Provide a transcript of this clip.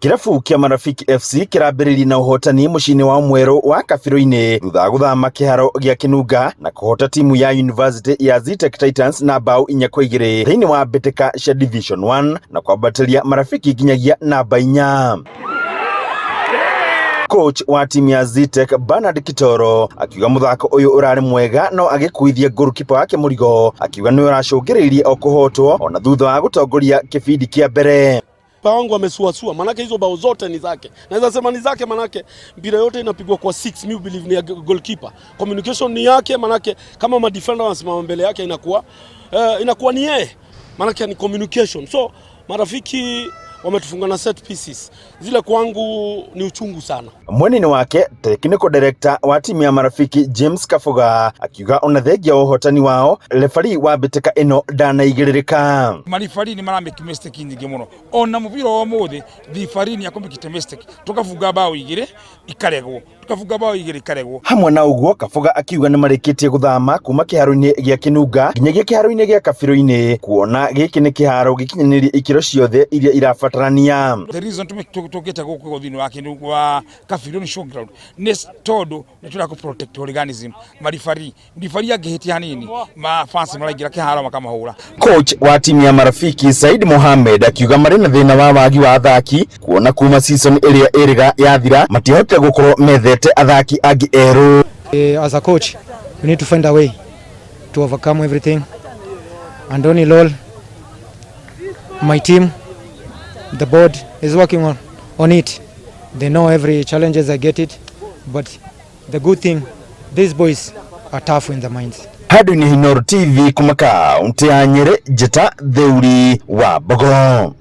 Kirabu kia Marafiki FC kirambĩrĩria na ũhotani mũciĩ-inĩ wa mwerũ wa Kabirũ-inĩ thutha wa gũthama kĩharo gĩa Kĩnunga na kũhota timu ya University ya Zetech Titans na bao 4-2 thĩinĩ wa mbĩtĩka cia Division 1 na kwambatĩria Marafiki nginyagia namba 4. Coach wa timu ya Zetech Bernard Kitoro akiuga muthako uyu urari mwega no agikuithia goalkeeper wake Murigo akiuga ni uracungiririe o kuhotwo ona thutha wa gutongoria kibindi kia mbere. Wangu amesuasua manake hizo bao zote ni zake. Naweza sema ni zake manake mpira yote inapigwa kwa 6, mimi believe ni ya goalkeeper. Communication ni yake manake kama ma defender wanasimama mbele yake inakuwa ni yeye. Manake ni communication. So Marafiki wametufunga na set pieces. Zile kwangu ni uchungu sana. Mwenini wake technical director wa timu ya Marafiki James Kafuga akiuga ona thengia uhotani wao referee wa mbĩtĩka ino ndanaigĩrĩrĩka. Marifari ni marameki mistake nyingĩ mũno. Ona mubira wa muthi referee ni akomekite mistake. Tukafunga bao igĩrĩ ikaregwo. Tukafunga bao igĩrĩ ikaregwo. Hamwe na uguo Kafuga akiuga ni marĩkĩtie guthama kuma kĩharo-inĩ gĩa Kĩnunga nginyagia kĩharo-inĩ gĩa Kabirũ-inĩ kuona gĩkĩ nĩ kĩharo gĩkinyanĩrie ikĩro ciothe iria irabatarania. The reason tũgĩte gũkũ thĩinĩ wa Kĩnunga wa Kabirũ showground ni tondu nĩtũra ku protect organism marifari angĩhĩtia hanini ma fans maraingira kĩharo makamahũra. Coach wa timu ya Marafiki Said Mohamed akiuga marĩ na thĩna wa wagi wa athaki kuona kuma season ĩrĩa ĩrĩga yathira matihotete gũkorwo methete athaki angĩ erũ. As a coach we need to find a way to overcome everything, and all my team, the board is working on it. They know every challenges I get it, but the good thing, these boys are tough in the minds. Hadu ni Hinoro TV kumaka kaunti ya Nyeri, Jeta Theuri wa Bogo.